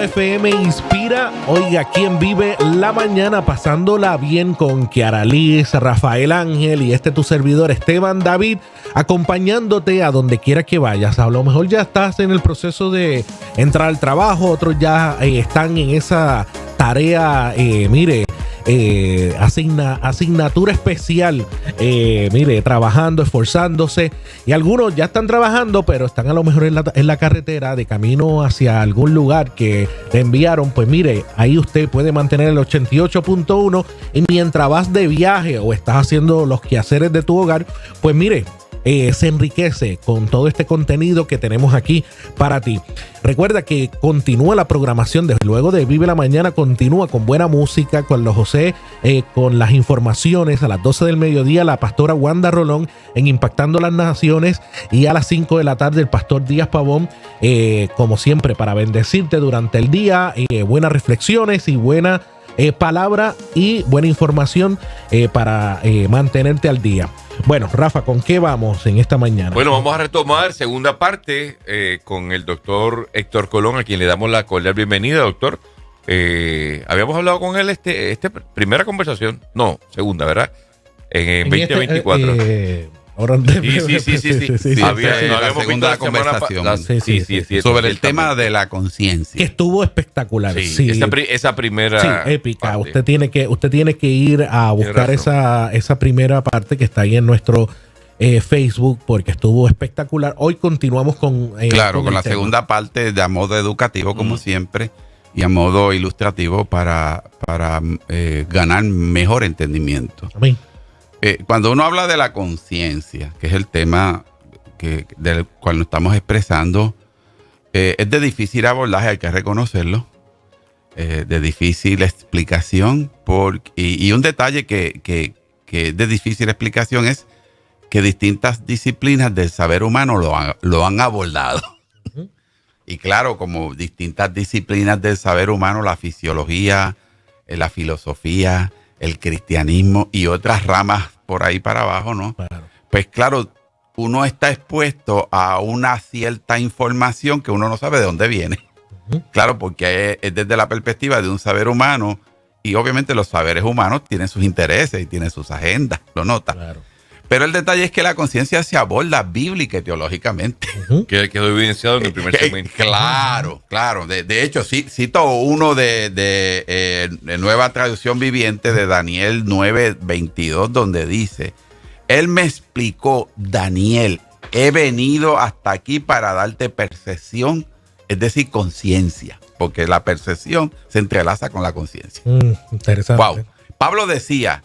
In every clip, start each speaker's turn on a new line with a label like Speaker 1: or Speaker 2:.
Speaker 1: FM inspira. Oiga, ¿quién vive la mañana pasándola bien con Kiara Liz, Rafael Ángel y tu servidor Esteban David, acompañándote a donde quiera que vayas? A lo mejor ya estás en el proceso de entrar al trabajo, otros ya están en esa tarea, asignatura especial, trabajando, esforzándose, y algunos ya están trabajando, pero están a lo mejor en la carretera de camino hacia algún lugar que le enviaron. Pues mire, ahí usted puede mantener el 88.1 y mientras vas de viaje o estás haciendo los quehaceres de tu hogar, pues mire, se enriquece con todo este contenido que tenemos aquí para ti. Recuerda que continúa la programación desde luego de Vive la Mañana, continúa con buena música, con los José, con las informaciones a las 12 del mediodía, la pastora Wanda Rolón en Impactando las Naciones, y a las 5 de la tarde el pastor Díaz Pavón, como siempre, para bendecirte durante el día, buenas reflexiones y buena palabra y buena información para mantenerte al día. Bueno, Rafa, ¿con qué vamos en esta mañana?
Speaker 2: Bueno, vamos a retomar segunda parte con el doctor Héctor Colón, a quien le damos la cordial bienvenida, doctor. Habíamos hablado con él primera conversación, no, segunda, ¿verdad? En 2024.
Speaker 3: Sí. La segunda conversación. Sobre el tema de la conciencia.
Speaker 1: Que estuvo espectacular.
Speaker 2: Sí. Esa primera.
Speaker 1: Sí, épica.
Speaker 2: Parte.
Speaker 1: Usted tiene que ir a buscar esa primera parte que está ahí en nuestro Facebook, porque estuvo espectacular. Hoy continuamos con
Speaker 3: la segunda parte de a modo educativo, como siempre, y a modo ilustrativo para ganar mejor entendimiento.
Speaker 1: Amén.
Speaker 3: Cuando uno habla de la conciencia, que es el tema del cual nos estamos expresando, es de difícil abordaje, hay que reconocerlo, de difícil explicación, y un detalle que es de difícil explicación es que distintas disciplinas del saber humano lo han abordado. Uh-huh. Y claro, como distintas disciplinas del saber humano, la fisiología, la filosofía, el cristianismo y otras ramas por ahí para abajo, ¿no? Claro. Pues claro, uno está expuesto a una cierta información que uno no sabe de dónde viene. Uh-huh. Claro, porque es desde la perspectiva de un saber humano, y obviamente los saberes humanos tienen sus intereses y tienen sus agendas, lo nota. Claro. Pero el detalle es que la conciencia se aborda bíblica y teológicamente.
Speaker 2: Uh-huh. Que quedó evidenciado en el primer segmento.
Speaker 3: Claro. De hecho, cito uno de Nueva Traducción Viviente de Daniel 9:22, donde dice: Él me explicó, Daniel, he venido hasta aquí para darte percepción, es decir, conciencia, porque la percepción se entrelaza con la conciencia.
Speaker 1: Interesante.
Speaker 3: Wow. Pablo decía: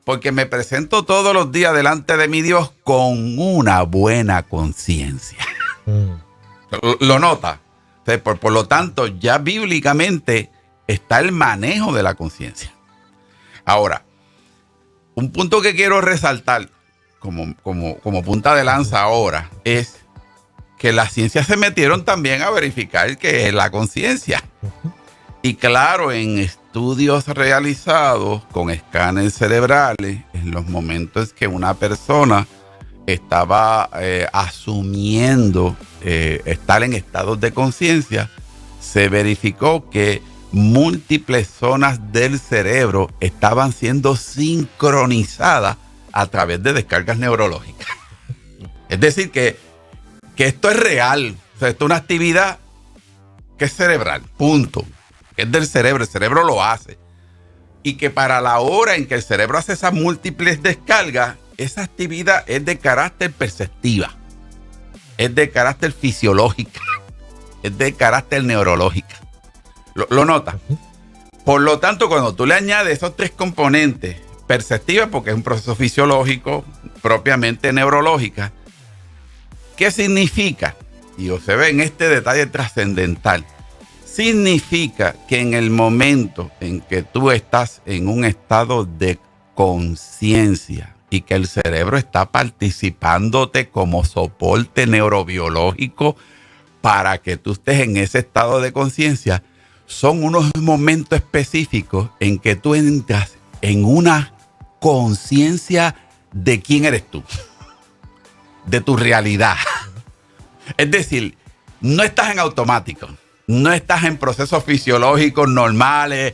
Speaker 3: porque me presento todos los días delante de mi Dios con una buena conciencia. ¿Lo nota? O sea, por lo tanto, ya bíblicamente está el manejo de la conciencia. Ahora, un punto que quiero resaltar como punta de lanza ahora es que las ciencias se metieron también a verificar qué es la conciencia. Y claro, en estudios realizados con escáneres cerebrales, en los momentos que una persona estaba asumiendo estar en estados de conciencia, se verificó que múltiples zonas del cerebro estaban siendo sincronizadas a través de descargas neurológicas. Es decir, que esto es real. O sea, esto es una actividad que es cerebral, punto. Es del cerebro, el cerebro lo hace. Y que para la hora en que el cerebro hace esas múltiples descargas, esa actividad es de carácter perceptiva, es de carácter fisiológica, es de carácter neurológica. ¿Lo notas? Por lo tanto, cuando tú le añades esos tres componentes, perceptiva porque es un proceso fisiológico, propiamente neurológica, ¿qué significa? Y se ve en este detalle trascendental. Significa que en el momento en que tú estás en un estado de conciencia y que el cerebro está participándote como soporte neurobiológico para que tú estés en ese estado de conciencia, son unos momentos específicos en que tú entras en una conciencia de quién eres tú, de tu realidad. Es decir, no estás en automático. no estás en procesos fisiológicos normales,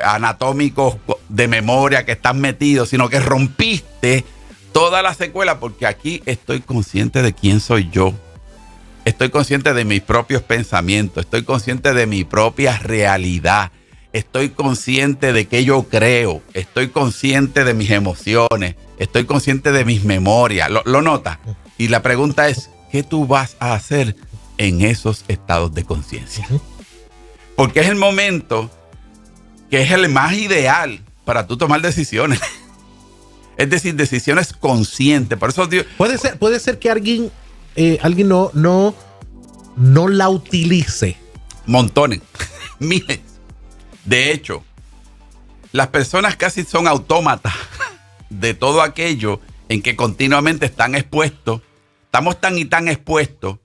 Speaker 3: anatómicos de memoria que estás metido, sino que rompiste toda la secuela, porque aquí estoy consciente de quién soy yo. Estoy consciente de mis propios pensamientos, estoy consciente de mi propia realidad, estoy consciente de qué yo creo, estoy consciente de mis emociones, estoy consciente de mis memorias. ¿Lo notas? Y la pregunta es, ¿qué tú vas a hacer en esos estados de conciencia? Porque es el momento que es el más ideal para tú tomar decisiones. Es decir, decisiones conscientes. Por eso Dios,
Speaker 1: puede ser que alguien no la utilice.
Speaker 3: Montones, miles. De hecho, las personas casi son autómatas de todo aquello en que continuamente están expuestos. Estamos tan y tan expuestos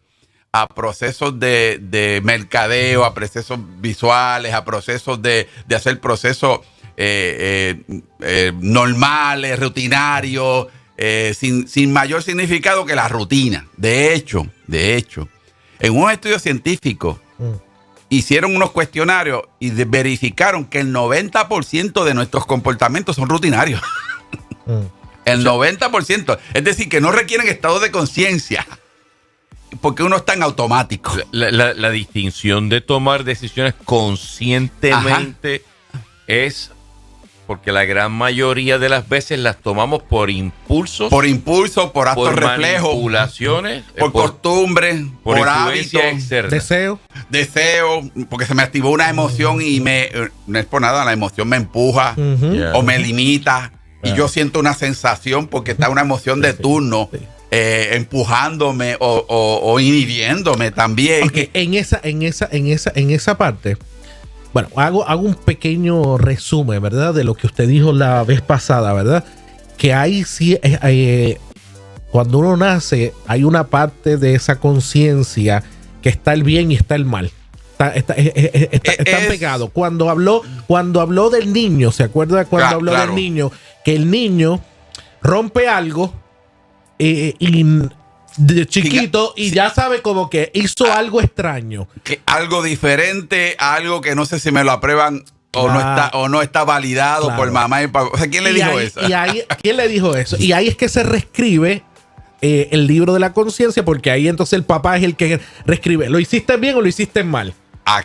Speaker 3: a procesos de mercadeo, a procesos visuales, a procesos de hacer procesos normales, rutinarios, sin mayor significado que la rutina. De hecho, en un estudio científico hicieron unos cuestionarios y verificaron que el 90% de nuestros comportamientos son rutinarios. El 90%. Es decir, que no requieren estado de conciencia, porque uno está en automático.
Speaker 2: La distinción de tomar decisiones conscientemente es porque la gran mayoría de las veces las tomamos por impulsos.
Speaker 3: Por impulso, por actos reflejos.
Speaker 2: Por manipulaciones.
Speaker 3: Por costumbre, por hábito. Deseo, porque se me activó una emoción y no es por nada, la emoción me empuja o me limita. Y yo siento una sensación porque está una emoción de turno empujándome o inhibiéndome también.
Speaker 1: Okay, en esa parte, bueno, hago un pequeño resumen, ¿verdad? De lo que usted dijo la vez pasada, ¿verdad? Que cuando uno nace, hay una parte de esa conciencia que está el bien y está el mal. Están pegados. Cuando habló del niño, ¿se acuerda cuando habló del niño? Que el niño rompe algo de chiquito y ya sabe como que hizo algo extraño.
Speaker 3: Algo diferente, algo que no sé si me lo aprueban o no está validado por mamá y papá. O sea, ¿quién le dijo eso?
Speaker 1: ¿Quién le dijo eso? Y ahí es que se reescribe el libro de la conciencia, porque ahí entonces el papá es el que reescribe. ¿Lo hiciste bien o lo hiciste mal?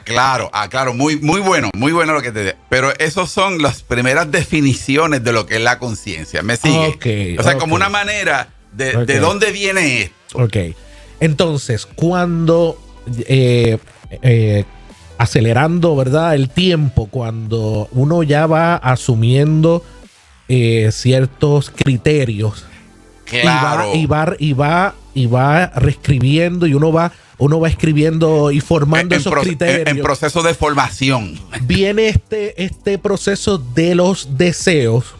Speaker 3: Claro. Muy bueno lo que te digo. Pero esos son las primeras definiciones de lo que es la conciencia. ¿Me sigue? O sea, como una manera de dónde viene esto.
Speaker 1: Ok. Entonces, cuando acelerando, ¿verdad? El tiempo, cuando uno ya va asumiendo ciertos criterios,
Speaker 3: claro,
Speaker 1: y va reescribiendo, y uno va escribiendo y formando esos criterios.
Speaker 3: En proceso de formación.
Speaker 1: Viene este proceso de los deseos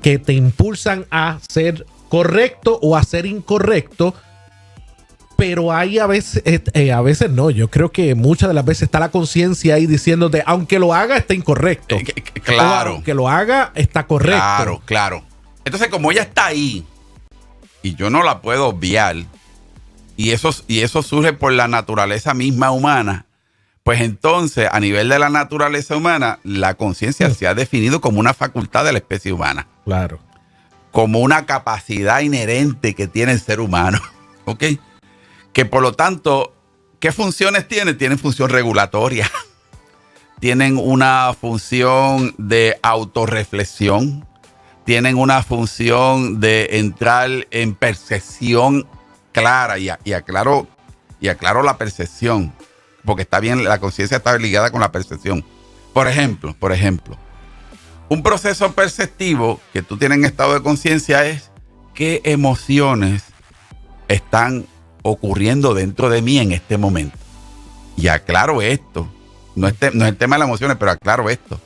Speaker 1: que te impulsan a ser correcto o a ser incorrecto, pero hay a veces no. Yo creo que muchas de las veces está la conciencia ahí diciéndote, aunque lo haga, está incorrecto.
Speaker 3: Claro.
Speaker 1: O aunque lo haga, está correcto.
Speaker 3: Claro. Entonces, como ella está ahí y yo no la puedo obviar, y eso surge por la naturaleza misma humana, pues entonces, a nivel de la naturaleza humana, la conciencia se ha definido como una facultad de la especie humana.
Speaker 1: Claro.
Speaker 3: Como una capacidad inherente que tiene el ser humano. ¿Ok? Que por lo tanto, ¿qué funciones tiene? Tienen función regulatoria. Tienen una función de autorreflexión. Tienen una función de entrar en percepción clara. Y aclaro la percepción, porque está bien, la conciencia está ligada con la percepción. Por ejemplo, un proceso perceptivo que tú tienes en estado de conciencia es qué emociones están ocurriendo dentro de mí en este momento. Y aclaro esto. No es el tema de las emociones, pero aclaro esto.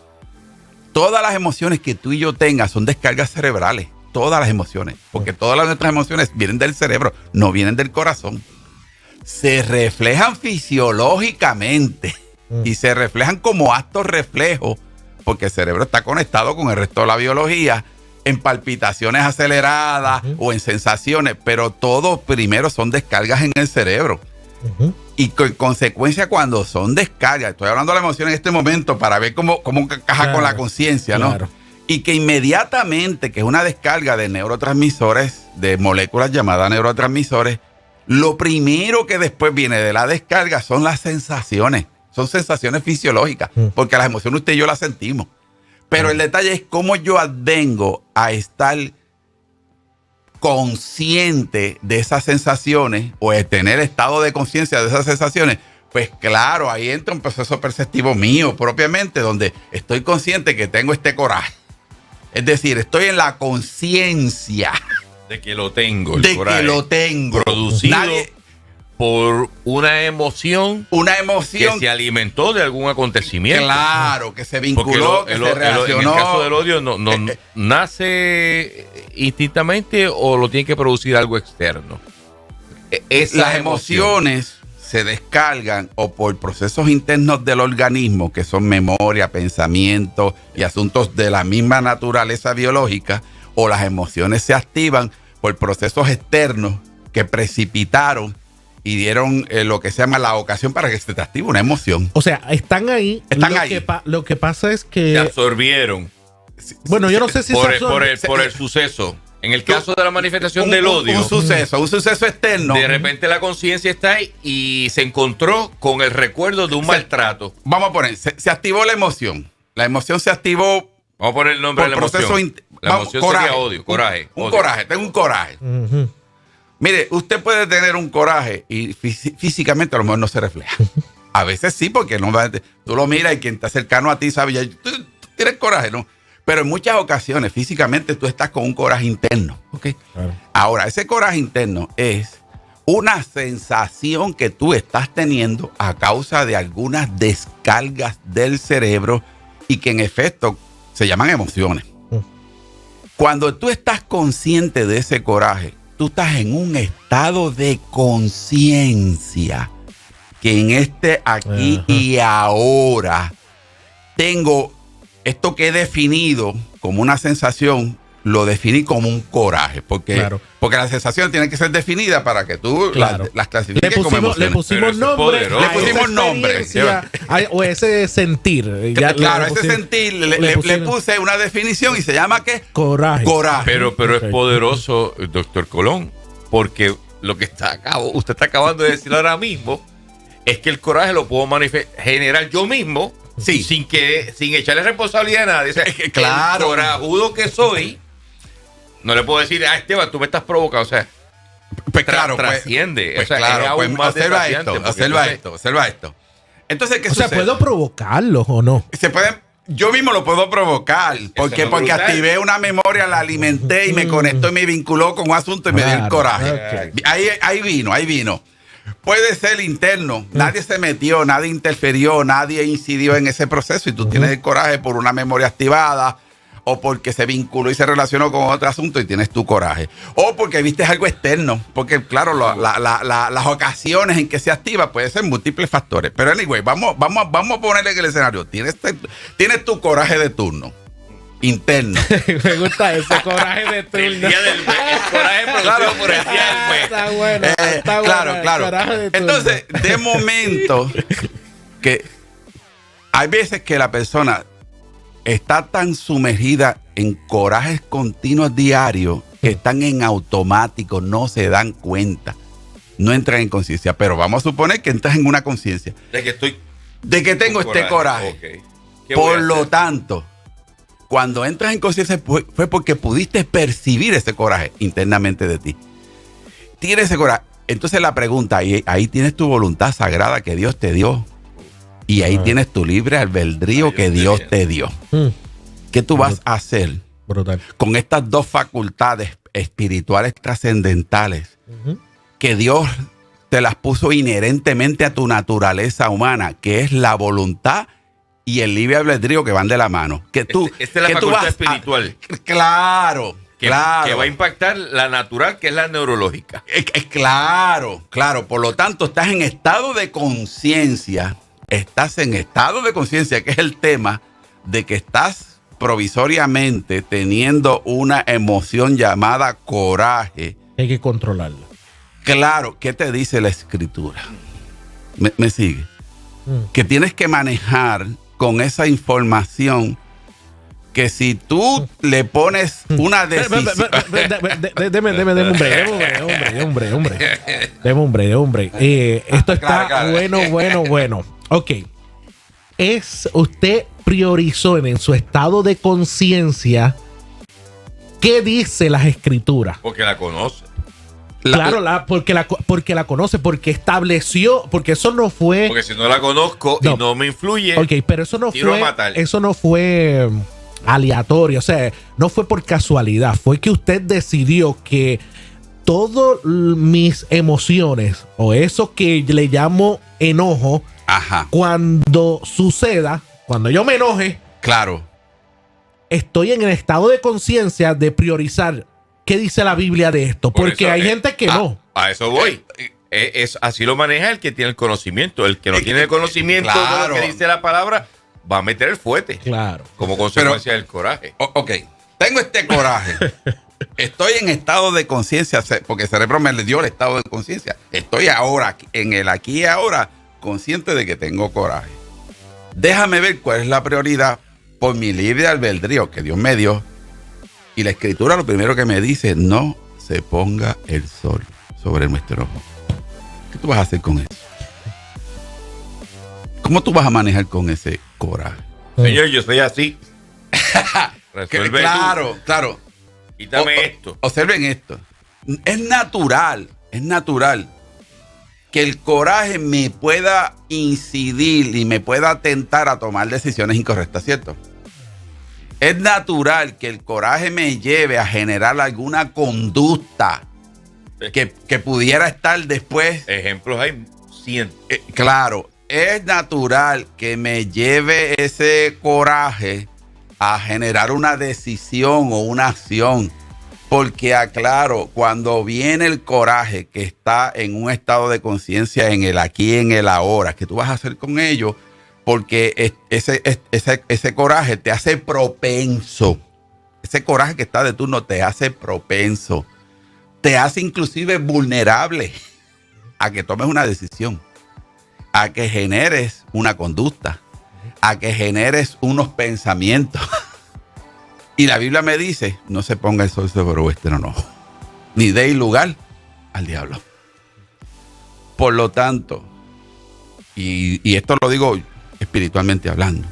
Speaker 3: Todas las emociones que tú y yo tengas son descargas cerebrales. Todas las emociones. Porque todas nuestras emociones vienen del cerebro, no vienen del corazón. Se reflejan fisiológicamente y se reflejan como actos reflejos, porque el cerebro está conectado con el resto de la biología en palpitaciones aceleradas o en sensaciones, pero todo primero son descargas en el cerebro.
Speaker 1: Ujú.
Speaker 3: Y con consecuencia cuando son descargas, estoy hablando de la emoción en este momento para ver cómo encaja
Speaker 1: Claro,
Speaker 3: con la conciencia, ¿no?
Speaker 1: claro.
Speaker 3: Y que inmediatamente, que es una descarga de neurotransmisores, de moléculas llamadas neurotransmisores, lo primero que después viene de la descarga son las sensaciones. Son sensaciones fisiológicas, porque las emociones usted y yo las sentimos. Pero el detalle es cómo yo vengo a estar consciente de esas sensaciones o de tener estado de conciencia de esas sensaciones. Pues claro, ahí entra un proceso perceptivo mío propiamente, donde estoy consciente que tengo este coraje. Es decir, estoy en la conciencia
Speaker 2: De que lo tengo.
Speaker 3: de que lo tengo.
Speaker 2: Producido por una emoción que se alimentó de algún acontecimiento.
Speaker 3: Claro, que se
Speaker 2: Porque
Speaker 3: vinculó, que se
Speaker 2: en el
Speaker 3: relacionó.
Speaker 2: caso del odio, no nace instintamente o lo tiene que producir algo externo.
Speaker 3: Las emociones se descargan o por procesos internos del organismo, que son memoria, pensamiento y asuntos de la misma naturaleza biológica, o las emociones se activan por procesos externos que precipitaron y dieron lo que se llama la ocasión para que se te active una emoción.
Speaker 1: O sea, están ahí.
Speaker 3: Están
Speaker 1: lo
Speaker 3: ahí.
Speaker 1: Que lo que pasa es
Speaker 2: Se
Speaker 1: que...
Speaker 2: absorbieron
Speaker 1: Bueno, yo no sé si
Speaker 2: por el suceso. En el caso de la manifestación del odio,
Speaker 3: un suceso externo.
Speaker 2: de repente la conciencia está ahí y se encontró con el recuerdo de un maltrato.
Speaker 3: Vamos a poner, se activó la emoción. La emoción se activó
Speaker 2: Vamos a poner el nombre de la emoción. La emoción sería odio, coraje.
Speaker 3: Un
Speaker 2: odio.
Speaker 3: coraje, tengo un coraje.
Speaker 1: Ujú.
Speaker 3: Mire, usted puede tener un coraje y físicamente a lo mejor no se refleja. A veces sí, porque no, tú lo miras y quien está cercano a ti sabe, ya, tú tienes coraje, ¿no? Pero en muchas ocasiones físicamente tú estás con un coraje interno. ¿Okay?
Speaker 1: Claro.
Speaker 3: Ahora, ese coraje interno es una sensación que tú estás teniendo a causa de algunas descargas del cerebro y que en efecto se llaman emociones. Cuando tú estás consciente de ese coraje, tú estás en un estado de conciencia que en este aquí y ahora tengo esto que he definido como una sensación, lo definí como un coraje, porque la sensación tiene que ser definida para que tú las clasifiques como emociones.
Speaker 1: Le pusimos nombre.
Speaker 3: Le pusimos nombre.
Speaker 1: O ese sentir.
Speaker 3: Claro, ese sentir le puse una definición y se llama ¿qué?
Speaker 1: Coraje.
Speaker 2: Pero es poderoso, doctor Colón, porque lo que usted está acabando de decir ahora mismo es que el coraje lo puedo generar yo mismo. Sí. Sin echarle responsabilidad a nadie. O sea,
Speaker 3: claro.
Speaker 2: El corajudo que soy, no le puedo decir, Esteban, tú me estás provocando. O sea,
Speaker 3: pues claro,
Speaker 2: trasciende.
Speaker 3: Pues,
Speaker 2: o sea,
Speaker 3: claro,
Speaker 2: es aún más
Speaker 3: observa
Speaker 2: desafiante,
Speaker 3: esto. Entonces, ¿qué
Speaker 1: sucede?
Speaker 3: sea,
Speaker 1: ¿puedo provocarlo o no?
Speaker 3: Yo mismo lo puedo provocar. Porque activé una memoria, la alimenté y me conectó y me vinculó con un asunto y me dio el coraje. Okay. Ahí vino. Puede ser interno, nadie se metió, nadie interfirió, nadie incidió en ese proceso y tú tienes el coraje por una memoria activada o porque se vinculó y se relacionó con otro asunto y tienes tu coraje. O porque viste algo externo, porque claro, las ocasiones en que se activa pueden ser múltiples factores. Pero anyway, vamos a ponerle en el escenario. Tienes tu coraje de turno. Interno.
Speaker 1: Me gusta ese coraje de turno.
Speaker 2: El coraje producido por el día del mes.
Speaker 1: Está bueno.
Speaker 3: Claro. Entonces, de momento, que hay veces que la persona está tan sumergida en corajes continuos diarios que están en automático, no se dan cuenta, no entran en conciencia. Pero vamos a suponer que entras en una conciencia de que tengo este coraje.
Speaker 2: Okay.
Speaker 3: Por lo tanto, cuando entras en conciencia fue porque pudiste percibir ese coraje internamente de ti. Tienes ese coraje. Entonces la pregunta, ahí tienes tu voluntad sagrada que Dios te dio. Y ahí tienes tu libre albedrío que Dios te dio. ¿Qué tú vas a hacer con estas dos facultades espirituales trascendentales que Dios te las puso inherentemente a tu naturaleza humana, que es la voluntad y el libre albedrío que van de la mano?
Speaker 2: Esta es la facultad espiritual.
Speaker 3: Claro. Que va
Speaker 2: a impactar la natural, que es la neurológica.
Speaker 3: Claro. Por lo tanto, estás en estado de conciencia. Estás en estado de conciencia, que es el tema de que estás provisoriamente teniendo una emoción llamada coraje.
Speaker 1: Hay que controlarla.
Speaker 3: Claro, ¿qué te dice la Escritura? Me sigue. Que tienes que manejar con esa información que si tú le pones una decisión...
Speaker 1: Deme un break. Esto está
Speaker 3: claro.
Speaker 1: bueno. Ok. Usted priorizó en su estado de conciencia qué dice las escrituras.
Speaker 2: Porque la conoce.
Speaker 1: Porque la conoce, porque estableció, porque eso no fue...
Speaker 2: Porque si no la conozco y no me influye,
Speaker 1: ok, pero eso no
Speaker 2: tiro a matar.
Speaker 1: Eso no fue aleatorio, o sea, no fue por casualidad, fue que usted decidió que todas mis emociones, o eso que le llamo enojo, cuando suceda, cuando yo me enoje,
Speaker 3: claro,
Speaker 1: estoy en el estado de conciencia de priorizar qué dice la Biblia de esto, porque hay gente que no.
Speaker 2: A eso voy. Así lo maneja el que tiene el conocimiento. El que no tiene el conocimiento de lo que dice la palabra va a meter el fuete.
Speaker 1: Claro.
Speaker 2: Como consecuencia del coraje.
Speaker 3: Ok, tengo este coraje. Estoy en estado de conciencia, porque el cerebro me le dio el estado de conciencia. Estoy ahora, en el aquí y ahora, consciente de que tengo coraje. Déjame ver cuál es la prioridad por mi libre albedrío que Dios me dio. Y la escritura lo primero que me dice, no se ponga el sol sobre nuestro ojo. ¿Qué tú vas a hacer con eso? ¿Cómo tú vas a manejar con ese coraje?
Speaker 2: Señor, yo soy así. Resuelve
Speaker 3: claro,
Speaker 2: tú.
Speaker 3: Claro.
Speaker 2: Quítame esto.
Speaker 3: Observen esto. Es natural que el coraje me pueda incidir y me pueda tentar a tomar decisiones incorrectas, ¿cierto? Es natural que el coraje me lleve a generar alguna conducta que pudiera estar después.
Speaker 2: Ejemplos hay cientos.
Speaker 3: Claro, es natural que me lleve ese coraje a generar una decisión o una acción. Porque aclaro, cuando viene el coraje que está en un estado de conciencia en el aquí, en el ahora, ¿qué tú vas a hacer con ello? Porque ese coraje te hace propenso. Ese coraje que está de turno te hace propenso. Te hace inclusive vulnerable a que tomes una decisión, a que generes una conducta, a que generes unos pensamientos. Y la Biblia me dice, no se ponga el sol sobre vuestro enojo, ni deis lugar al diablo. Por lo tanto, y esto lo digo espiritualmente hablando,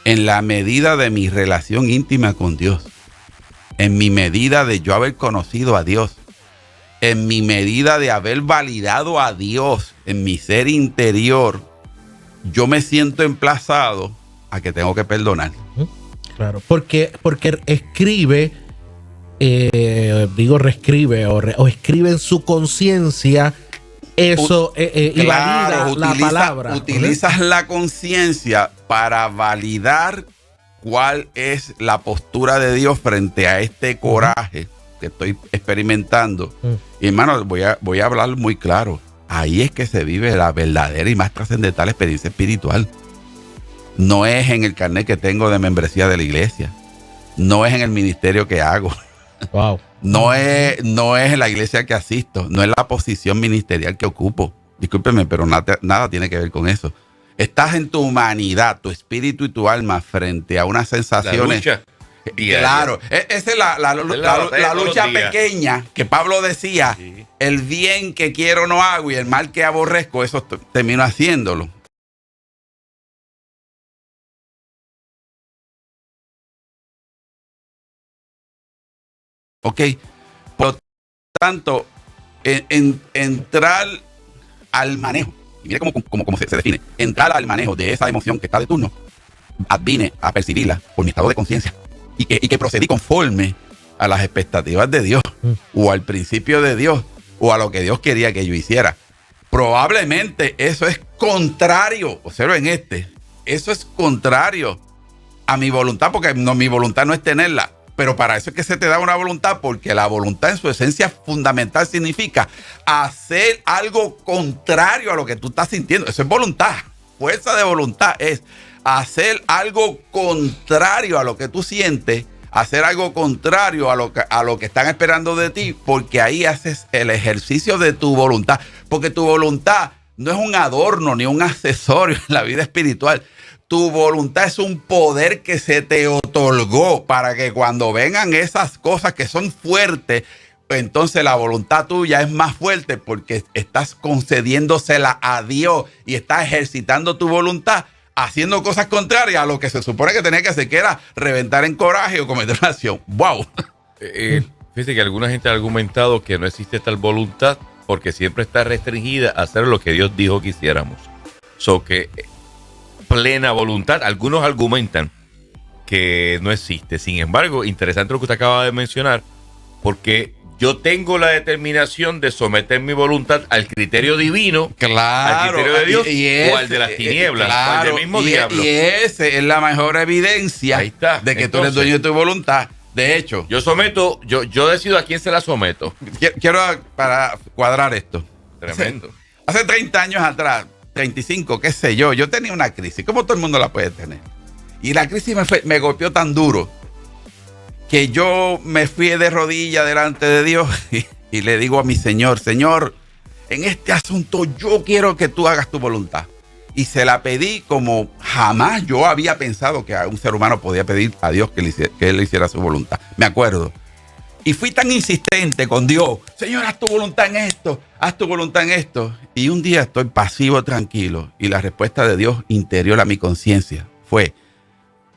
Speaker 3: en la medida de mi relación íntima con Dios, en mi medida de yo haber conocido a Dios, en mi medida de haber validado a Dios en mi ser interior, yo me siento emplazado a que tengo que perdonar.
Speaker 1: Claro, porque escribe, reescribe o escribe en su conciencia eso y valida la palabra.
Speaker 3: Utilizas la conciencia para validar cuál es la postura de Dios frente a este coraje que estoy experimentando. Y hermano, voy a hablar muy claro. Ahí es que se vive la verdadera y más trascendental experiencia espiritual. No es en el carnet que tengo de membresía de la iglesia. No es en el ministerio que hago.
Speaker 1: Wow.
Speaker 3: No es en la iglesia que asisto. No es la posición ministerial que ocupo. Discúlpeme, pero nada tiene que ver con eso. Estás en tu humanidad, tu espíritu y tu alma frente a unas sensaciones.
Speaker 2: La lucha.
Speaker 3: Claro, esa es la lucha pequeña que Pablo decía, sí. El bien que quiero no hago y el mal que aborrezco, eso termino haciéndolo. Ok, por lo tanto, entrar al manejo, y mira cómo se define, entrar al manejo de esa emoción que está de turno, vine a percibirla por mi estado de conciencia y que procedí conforme a las expectativas de Dios o al principio de Dios o a lo que Dios quería que yo hiciera. Probablemente eso es contrario, observen eso es contrario a mi voluntad, porque mi voluntad no es tenerla. Pero para eso es que se te da una voluntad, porque la voluntad en su esencia fundamental significa hacer algo contrario a lo que tú estás sintiendo. Eso es voluntad. Fuerza de voluntad es hacer algo contrario a lo que tú sientes, hacer algo contrario a lo que están esperando de ti, porque ahí haces el ejercicio de tu voluntad. Porque tu voluntad no es un adorno ni un accesorio en la vida espiritual. Tu voluntad es un poder que se te otorgó para que cuando vengan esas cosas que son fuertes, entonces la voluntad tuya es más fuerte porque estás concediéndosela a Dios y estás ejercitando tu voluntad haciendo cosas contrarias a lo que se supone que tenía que hacer, que era reventar en coraje o cometer una acción. ¡Wow!
Speaker 2: Fíjate que alguna gente ha argumentado que no existe tal voluntad porque siempre está restringida a hacer lo que Dios dijo que hiciéramos. Que plena voluntad, algunos argumentan que no existe. Sin embargo, interesante lo que usted acaba de mencionar, porque yo tengo la determinación de someter mi voluntad al criterio divino, al criterio de Dios, o al de las tinieblas, o al del mismo diablo.
Speaker 3: Y esa es la mejor evidencia de que tú eres dueño de tu voluntad. De hecho,
Speaker 2: yo decido a quién se la someto.
Speaker 3: Quiero para cuadrar esto.
Speaker 2: Tremendo.
Speaker 3: Hace 30 años atrás, 35, qué sé yo tenía una crisis, como todo el mundo la puede tener. Y la crisis me golpeó tan duro que yo me fui de rodillas delante de Dios y le digo a mi Señor, en este asunto yo quiero que tú hagas tu voluntad. Y se la pedí como jamás yo había pensado que un ser humano podía pedir a Dios que él hiciera su voluntad. Me acuerdo. Y fui tan insistente con Dios, Señor, haz tu voluntad en esto, haz tu voluntad en esto. Y un día estoy pasivo, tranquilo, y la respuesta de Dios interior a mi conciencia fue,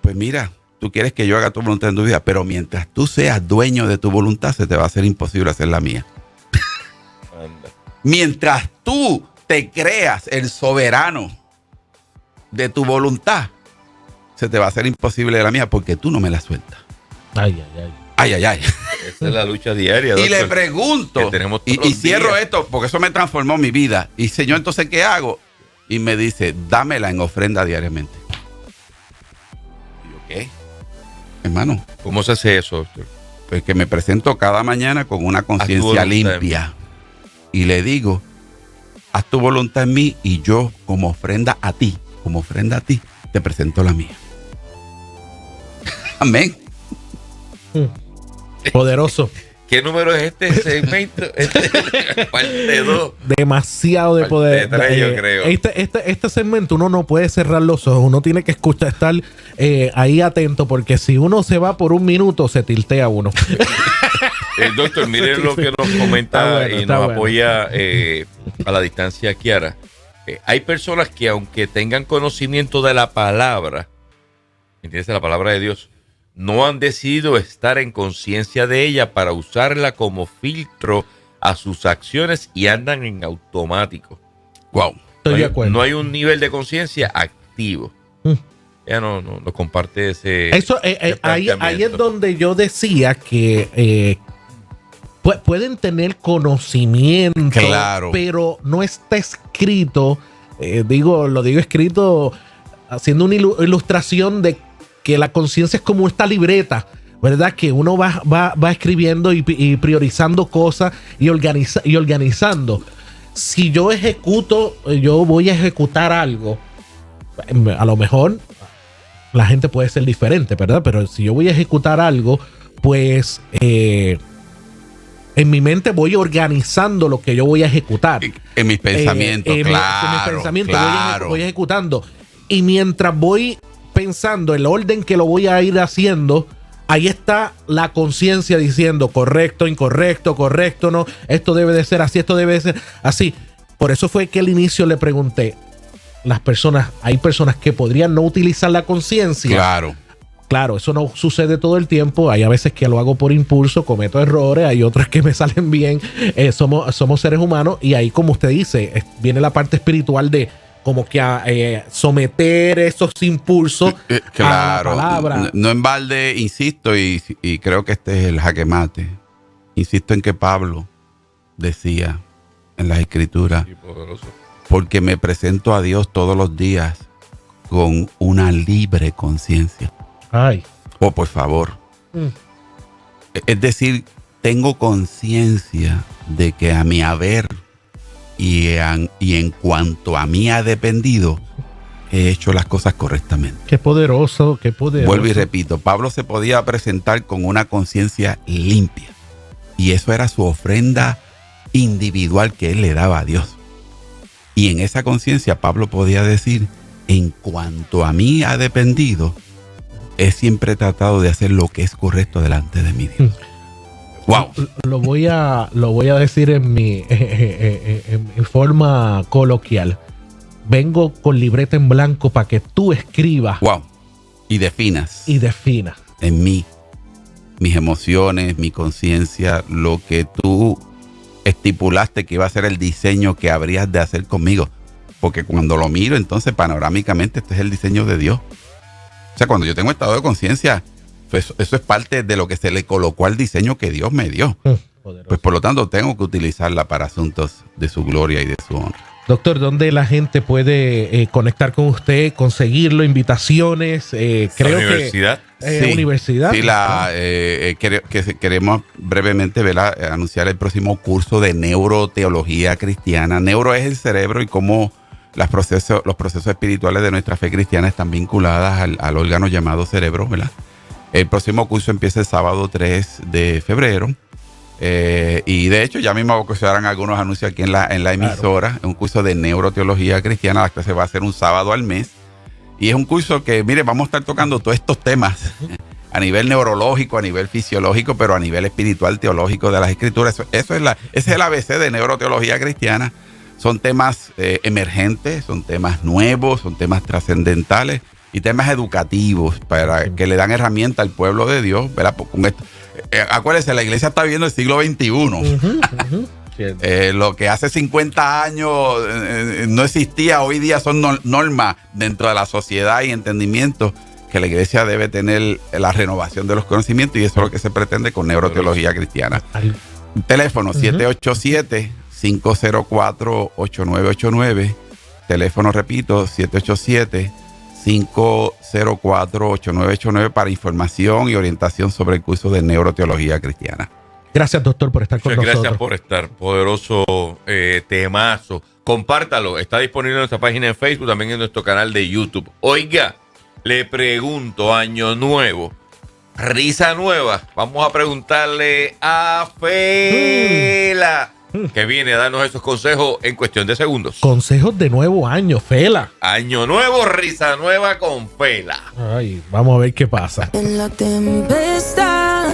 Speaker 3: pues mira, tú quieres que yo haga tu voluntad en tu vida, pero mientras tú seas dueño de tu voluntad, se te va a hacer imposible hacer la mía. Mientras tú te creas el soberano de tu voluntad, se te va a hacer imposible la mía porque tú no me la sueltas.
Speaker 1: Ay.
Speaker 2: Esa es la lucha diaria.
Speaker 3: Y le pregunto, y cierro esto porque eso me transformó mi vida. Y Señor, entonces, ¿qué hago? Y me dice, dámela en ofrenda diariamente. Y yo, ¿qué? Hermano.
Speaker 2: ¿Cómo se hace eso, doctor?
Speaker 3: Pues que me presento cada mañana con una conciencia limpia. Y le digo, haz tu voluntad en mí y yo como ofrenda a ti, te presento la mía. Amén.
Speaker 1: Poderoso.
Speaker 2: ¿Qué número es este segmento? Parte 2.
Speaker 1: Demasiado de poder.
Speaker 2: Parte 3, yo creo.
Speaker 1: Este segmento uno no puede cerrar los ojos. Uno tiene que estar ahí atento porque si uno se va por un minuto se tiltea uno.
Speaker 2: El doctor, miren lo que nos comenta y nos apoya a la distancia, Kiara. Hay personas que aunque tengan conocimiento de la palabra, ¿entiendes? La palabra de Dios, no han decidido estar en conciencia de ella para usarla como filtro a sus acciones y andan en automático.
Speaker 3: Wow.
Speaker 1: Estoy de acuerdo.
Speaker 2: No hay un nivel de conciencia activo. Ella no comparte ese.
Speaker 1: Eso, ahí es donde yo decía que pueden tener conocimiento,
Speaker 3: claro,
Speaker 1: pero no está escrito. Lo digo escrito haciendo una ilustración de que la conciencia es como esta libreta, ¿verdad? Que uno va escribiendo y priorizando cosas y organizando. Si yo voy a ejecutar algo, a lo mejor la gente puede ser diferente, ¿verdad? Pero si yo voy a ejecutar algo, pues en mi mente voy organizando lo que yo voy a ejecutar.
Speaker 3: En mis pensamientos, claro.
Speaker 1: En mis pensamientos voy ejecutando. Y mientras voy pensando el orden que lo voy a ir haciendo, ahí está la conciencia diciendo correcto, incorrecto, correcto, no, esto debe de ser así, esto debe de ser así. Por eso fue que al inicio le pregunté, hay personas que podrían no utilizar la conciencia. Claro, eso no sucede todo el tiempo. Hay a veces que lo hago por impulso, cometo errores, hay otros que me salen bien. Somos seres humanos y ahí, como usted dice, viene la parte espiritual de como que a someter esos impulsos
Speaker 3: claro,
Speaker 1: a la palabra.
Speaker 3: No en balde, insisto, y creo que este es el jaque mate. Insisto en que Pablo decía en las Escrituras, porque me presento a Dios todos los días con una libre conciencia.
Speaker 1: Ay.
Speaker 3: Oh, por favor. Es decir, tengo conciencia de que a mi haber y en cuanto a mí ha dependido, he hecho las cosas correctamente.
Speaker 1: Qué poderoso, qué poderoso.
Speaker 3: Vuelvo y repito, Pablo se podía presentar con una conciencia limpia y eso era su ofrenda individual que él le daba a Dios. Y en esa conciencia Pablo podía decir, en cuanto a mí ha dependido, he siempre tratado de hacer lo que es correcto delante de mi Dios. Wow.
Speaker 1: Lo voy a decir en mi forma coloquial. Vengo con libreta en blanco para que tú escribas.
Speaker 3: Wow. Y definas.
Speaker 1: Y definas.
Speaker 3: En mí, mis emociones, mi conciencia, lo que tú estipulaste que iba a ser el diseño que habrías de hacer conmigo. Porque cuando lo miro, entonces panorámicamente este es el diseño de Dios. O sea, cuando yo tengo estado de conciencia, pues eso es parte de lo que se le colocó al diseño que Dios me dio. Pues por lo tanto tengo que utilizarla para asuntos de su gloria y de su honra.
Speaker 1: Doctor, ¿dónde la gente puede conectar con usted, conseguirlo, invitaciones? Creo
Speaker 2: universidad.
Speaker 1: Sí, universidad.
Speaker 3: Sí, queremos brevemente anunciar el próximo curso de neuroteología cristiana. Neuro es el cerebro y cómo los procesos espirituales de nuestra fe cristiana están vinculadas al órgano llamado cerebro, ¿verdad? El próximo curso empieza el sábado 3 de febrero. Y de hecho ya mismo se harán algunos anuncios aquí en la emisora. Claro. Es un curso de neuroteología cristiana. La clase va a ser un sábado al mes. Y es un curso que, mire, vamos a estar tocando todos estos temas a nivel neurológico, a nivel fisiológico, pero a nivel espiritual, teológico de las escrituras. Ese es el ABC de neuroteología cristiana. Son temas emergentes, son temas nuevos, son temas trascendentales y temas educativos para que le dan herramienta al pueblo de Dios, ¿verdad? Con esto. Acuérdense, la iglesia está viviendo el siglo XXI. Lo que hace 50 años no existía, hoy día son normas dentro de la sociedad y entendimiento que la iglesia debe tener la renovación de los conocimientos, y eso es lo que se pretende con neuroteología cristiana. Teléfono 787-504-8989. Teléfono, repito, 787-504-8989 para información y orientación sobre el curso de neuroteología cristiana.
Speaker 1: Gracias, doctor, por estar con nosotros.
Speaker 2: Gracias por estar. Poderoso temazo. Compártalo. Está disponible en nuestra página de Facebook, también en nuestro canal de YouTube. Oiga, le pregunto, año nuevo, risa nueva. Vamos a preguntarle a Fela, que viene a darnos esos consejos en cuestión de segundos.
Speaker 1: Consejos de nuevo año, Fela.
Speaker 2: Año nuevo, risa nueva con Fela.
Speaker 1: Ay, vamos a ver qué pasa.
Speaker 4: En la tempestad